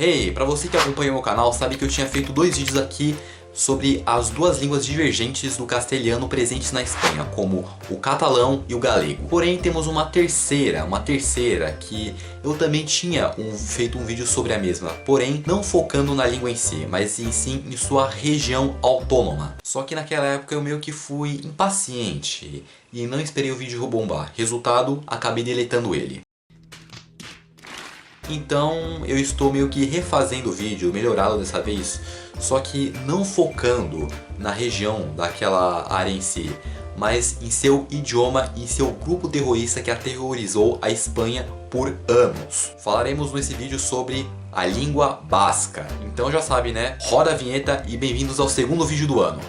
Hey, pra você que acompanha o meu canal, sabe que eu tinha feito dois vídeos aqui sobre as duas línguas divergentes do castelhano presentes na Espanha, como o catalão e o galego. Porém, temos uma terceira que eu também tinha feito um vídeo sobre a mesma, porém não focando na língua em si, mas sim em sua região autônoma. Só que naquela época eu meio que fui impaciente e não esperei o vídeo bombar. Resultado, acabei deletando ele. Então eu estou meio que refazendo o vídeo, melhorado dessa vez, só que não focando na região daquela área em si, mas em seu idioma e seu grupo terrorista que aterrorizou a Espanha por anos. Falaremos nesse vídeo sobre a língua basca. Então já sabe, né? Roda a vinheta e bem-vindos ao segundo vídeo do ano.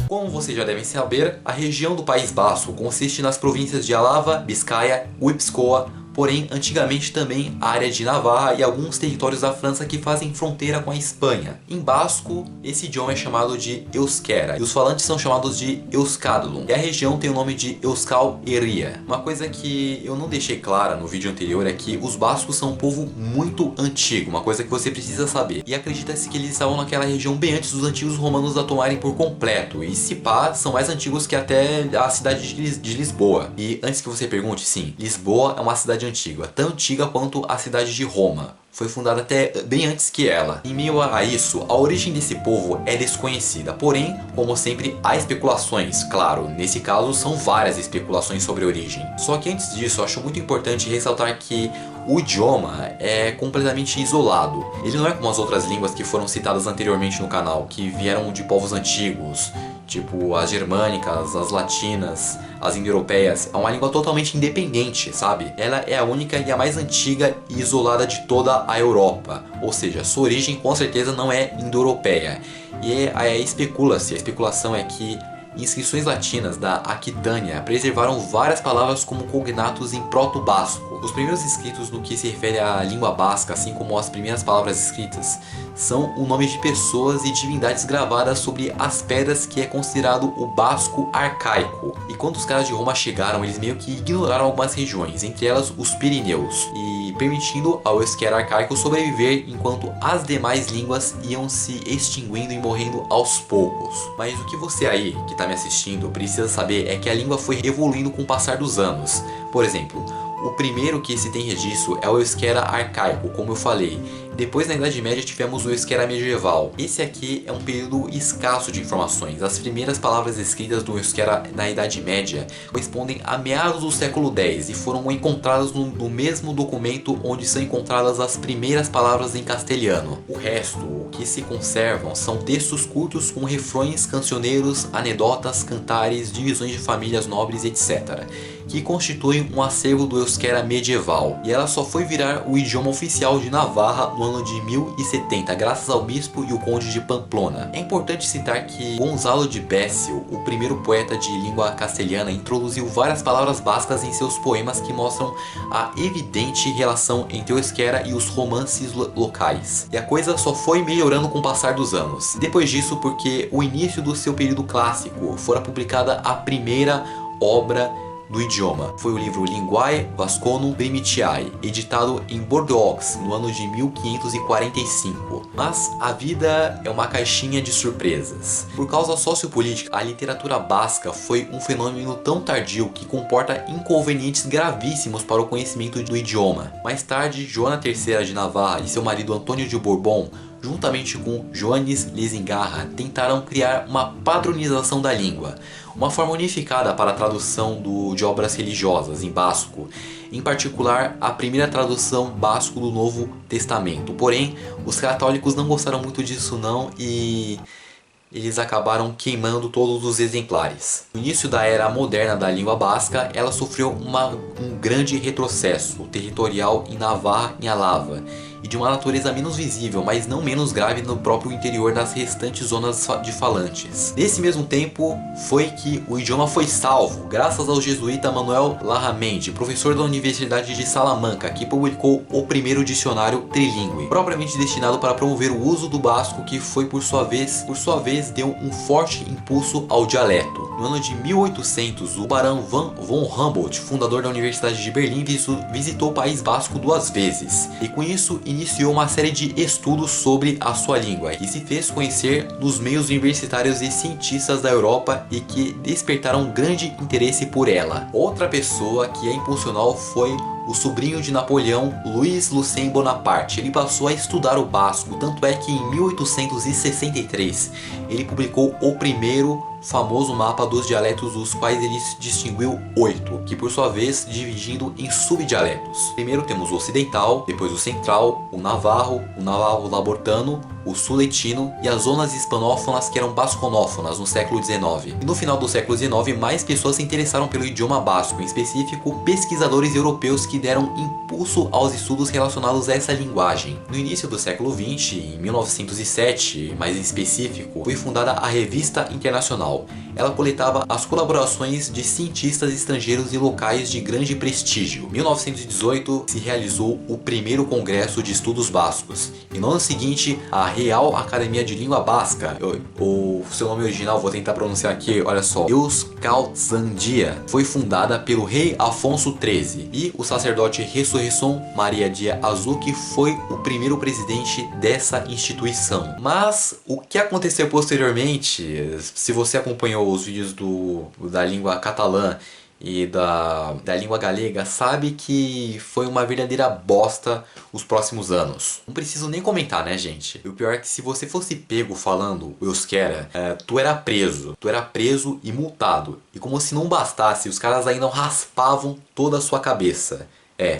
Como vocês já devem saber, a região do País Basco consiste nas províncias de Álava, Biscaia, Guipúzcoa, porém antigamente também a área de Navarra e alguns territórios da França que fazem fronteira com a Espanha. Em basco, esse idioma é chamado de euskera e os falantes são chamados de euskadlun, e a região tem o nome de Euskal Herria. Uma coisa que eu não deixei clara no vídeo anterior é que os bascos são um povo muito antigo, uma coisa que você precisa saber. E acredita-se que eles estavam naquela região bem antes dos antigos romanos a tomarem por completo, e se pá, são mais antigos que até a cidade de Lisboa. E antes que você pergunte, sim, Lisboa é uma cidade antiga, tão antiga quanto a cidade de Roma. Foi fundada até bem antes que ela. Em meio a isso, a origem desse povo é desconhecida, porém, como sempre, há especulações. Claro, nesse caso são várias especulações sobre a origem. Só que antes disso, eu acho muito importante ressaltar que o idioma é completamente isolado. Ele não é como as outras línguas que foram citadas anteriormente no canal, que vieram de povos antigos, tipo as germânicas, as latinas, as indo-europeias. É uma língua totalmente independente, sabe? Ela é a única e a mais antiga e isolada de toda a Europa. Ou seja, sua origem com certeza não é indo-europeia. E a especulação é que inscrições latinas da Aquitânia preservaram várias palavras como cognatos em proto-basco. Os primeiros escritos no que se refere à língua basca, assim como as primeiras palavras escritas, são o nome de pessoas e divindades gravadas sobre as pedras, que é considerado o basco arcaico. E quando os caras de Roma chegaram, eles meio que ignoraram algumas regiões, entre elas os Pirineus, e permitindo ao euskera arcaico sobreviver enquanto as demais línguas iam se extinguindo e morrendo aos poucos. Mas o que você aí, que está me assistindo, precisa saber é que a língua foi evoluindo com o passar dos anos. Por exemplo, o primeiro que se tem registro é o euskera arcaico, como eu falei. Depois, na Idade Média, tivemos o euskera medieval. Esse aqui é um período escasso de informações. As primeiras palavras escritas do euskera na Idade Média correspondem a meados do século X e foram encontradas no mesmo documento onde são encontradas as primeiras palavras em castelhano. O resto, o que se conservam, são textos curtos com refrões, cancioneiros, anedotas, cantares, divisões de famílias nobres, etc., que constituem um acervo do euskera medieval. E ela só foi virar o idioma oficial de Navarra no ano de 1070, graças ao bispo e o conde de Pamplona. É importante citar que Gonzalo de Bécil, o primeiro poeta de língua castelhana, introduziu várias palavras bascas em seus poemas que mostram a evidente relação entre o euskera e os romances locais. E a coisa só foi melhorando com o passar dos anos. Depois disso, porque o início do seu período clássico, fora publicada a primeira obra do idioma. Foi o livro Linguae Vasconum Primitiae, editado em Bordeaux no ano de 1545. Mas a vida é uma caixinha de surpresas. Por causa sociopolítica, a literatura basca foi um fenômeno tão tardio que comporta inconvenientes gravíssimos para o conhecimento do idioma. Mais tarde, Joana III de Navarra e seu marido Antônio de Bourbon, juntamente com Joanes Lesingarra, tentaram criar uma padronização da língua, uma forma unificada para a tradução de obras religiosas em basco, em particular a primeira tradução basco do Novo Testamento. Porém, os católicos não gostaram muito disso não e eles acabaram queimando todos os exemplares. No início da era moderna da língua basca, ela sofreu um grande retrocesso territorial em Navarra e Álava, e de uma natureza menos visível, mas não menos grave no próprio interior das restantes zonas de falantes. Nesse mesmo tempo foi que o idioma foi salvo, graças ao jesuíta Manuel Larramendi, professor da Universidade de Salamanca, que publicou o primeiro dicionário trilíngue, propriamente destinado para promover o uso do basco, que foi por sua vez deu um forte impulso ao dialeto. No ano de 1800, o barão von Humboldt, fundador da Universidade de Berlim, visitou o País Basco 2 vezes, e com isso iniciou uma série de estudos sobre a sua língua, e se fez conhecer nos meios universitários e cientistas da Europa, e que despertaram grande interesse por ela. Outra pessoa que a impulsionou foi o sobrinho de Napoleão, Louis Lucien Bonaparte. Ele passou a estudar o basco, tanto é que em 1863 ele publicou o primeiro famoso mapa dos dialetos, dos quais ele distinguiu 8, que por sua vez dividindo em subdialetos. Primeiro temos o ocidental, depois o central, o navarro labortano, o suletino e as zonas hispanófonas, que eram basconófonas no século XIX. E no final do século XIX, mais pessoas se interessaram pelo idioma basco, em específico pesquisadores europeus que deram impulso aos estudos relacionados a essa linguagem. No início do século XX, em 1907, mais em específico, foi fundada a Revista Internacional. Ela coletava as colaborações de cientistas estrangeiros e locais de grande prestígio. Em 1918 se realizou o primeiro Congresso de Estudos Bascos, e no ano seguinte a Real Academia de Língua Basca, o seu nome original vou tentar pronunciar aqui, olha só, Euskaltzaindia, foi fundada pelo rei Afonso XIII, e o sacerdote Ressurreição Maria de Azuc foi o primeiro presidente dessa instituição. Mas o que aconteceu posteriormente, se você acompanhou os vídeos da língua catalã e da língua galega, sabe que foi uma verdadeira bosta os próximos anos. Não preciso nem comentar, né, gente? E o pior é que se você fosse pego falando o euskera, tu era preso e multado. E como se não bastasse, os caras ainda raspavam toda a sua cabeça.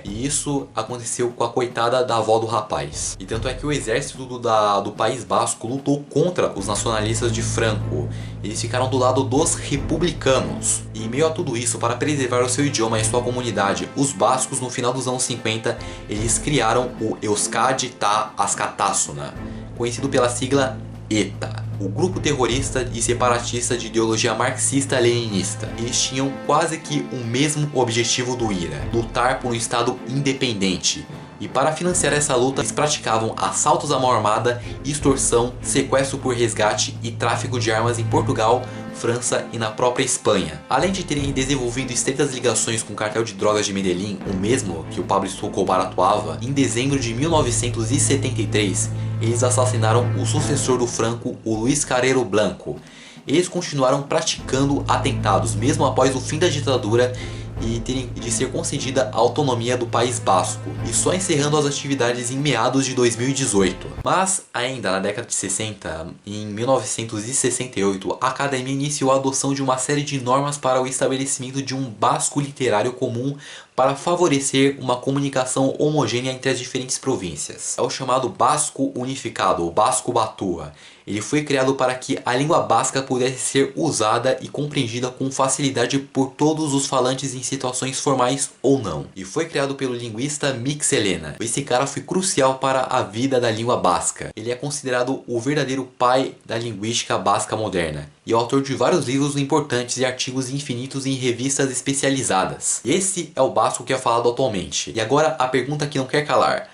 E isso aconteceu com a coitada da avó do rapaz. E tanto é que o exército do País Basco lutou contra os nacionalistas de Franco. Eles ficaram do lado dos republicanos. E em meio a tudo isso, para preservar o seu idioma e sua comunidade, os bascos, no final dos anos 50, eles criaram o Euskadi Ta Askatasuna, conhecido pela sigla ETA, o grupo terrorista e separatista de ideologia marxista-leninista. Eles tinham quase que o mesmo objetivo do IRA, lutar por um estado independente. E para financiar essa luta, eles praticavam assaltos à mão armada, extorsão, sequestro por resgate e tráfico de armas em Portugal, França e na própria Espanha. Além de terem desenvolvido estreitas ligações com o cartel de drogas de Medellín, o mesmo que o Pablo Escobar atuava, em dezembro de 1973, eles assassinaram o sucessor do Franco, o Luis Carrero Blanco. Eles continuaram praticando atentados mesmo após o fim da ditadura e terem de ser concedida a autonomia do País Basco, e só encerrando as atividades em meados de 2018. Mas ainda na década de 60, em 1968, a Academia iniciou a adoção de uma série de normas para o estabelecimento de um basco literário comum para favorecer uma comunicação homogênea entre as diferentes províncias. É o chamado Basco Unificado, ou Basco Batua. Ele foi criado para que a língua basca pudesse ser usada e compreendida com facilidade por todos os falantes em situações formais ou não. E foi criado pelo linguista Mix Helena. Esse cara foi crucial para a vida da língua basca. Ele é considerado o verdadeiro pai da linguística basca moderna e é autor de vários livros importantes e artigos infinitos em revistas especializadas. Esse é o basco que é falado atualmente. E agora a pergunta que não quer calar.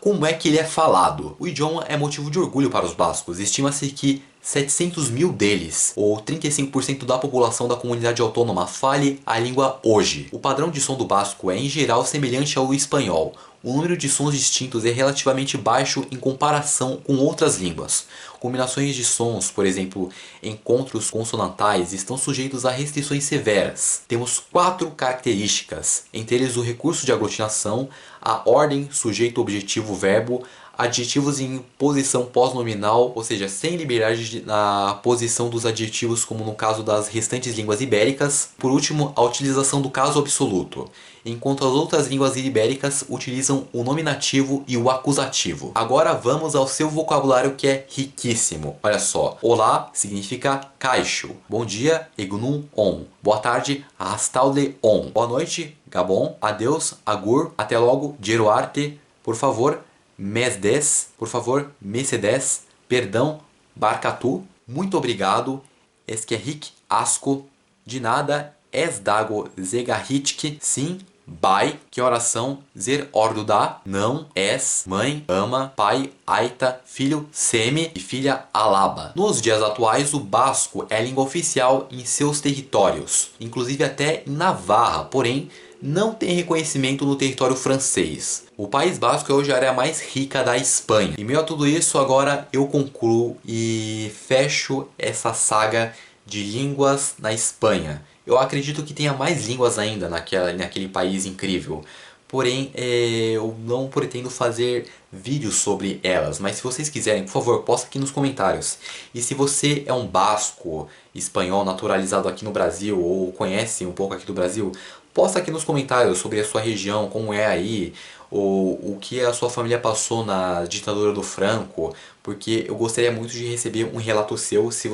Como é que ele é falado? O idioma é motivo de orgulho para os bascos. Estima-se que 700 mil deles, ou 35% da população da comunidade autônoma, fale a língua hoje. O padrão de som do basco é em geral semelhante ao espanhol. O número de sons distintos é relativamente baixo em comparação com outras línguas. Combinações de sons, por exemplo, encontros consonantais, estão sujeitos a restrições severas. Temos 4 características, entre eles o recurso de aglutinação, a ordem sujeito-objetivo-verbo, adjetivos em posição pós-nominal, ou seja, sem liberdade na posição dos adjetivos, como no caso das restantes línguas ibéricas. Por último, a utilização do caso absoluto, enquanto as outras línguas ibéricas utilizam o nominativo e o acusativo. Agora vamos ao seu vocabulário, que é riquíssimo. Olha só, olá significa caixo, bom dia, egnum on, boa tarde, arrastalde on, boa noite, gabon, adeus, agur, até logo, geroarte, por favor, Mesdes, por favor, Mercedes, perdão, Barcatu, muito obrigado, Esquerric, Asco, de nada, Esdago, Zegarritk, sim, Bai, que oração, Zer ordo da, não, es, mãe, ama, pai, aita, filho, semi e filha, alaba. Nos dias atuais, o basco é a língua oficial em seus territórios, inclusive até em Navarra, porém não tem reconhecimento no território francês. O País Basco é hoje a área mais rica da Espanha. Em meio a tudo isso, agora eu concluo e fecho essa saga de línguas na Espanha. Eu acredito que tenha mais línguas ainda naquele país incrível. Porém, eu não pretendo fazer vídeos sobre elas. Mas se vocês quiserem, por favor, posta aqui nos comentários. E se você é um basco espanhol naturalizado aqui no Brasil, ou conhece um pouco aqui do Brasil, posta aqui nos comentários sobre a sua região, como é aí, ou o que a sua família passou na ditadura do Franco, porque eu gostaria muito de receber um relato seu se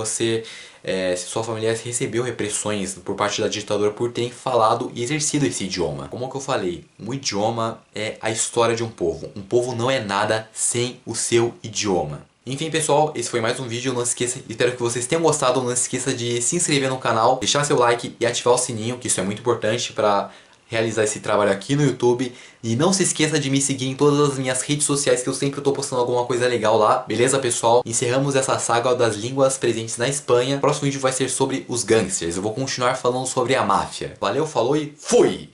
sua família recebeu repressões por parte da ditadura por terem falado e exercido esse idioma. Como que eu falei, um idioma é a história de um povo. Um povo não é nada sem o seu idioma. Enfim pessoal, esse foi mais um vídeo, não se esqueça, espero que vocês tenham gostado, não se esqueça de se inscrever no canal, deixar seu like e ativar o sininho, que isso é muito importante para realizar esse trabalho aqui no YouTube. E não se esqueça de me seguir em todas as minhas redes sociais, que eu sempre estou postando alguma coisa legal lá, beleza pessoal? Encerramos essa saga das línguas presentes na Espanha. O próximo vídeo vai ser sobre os gangsters, eu vou continuar falando sobre a máfia. Valeu, falou e fui!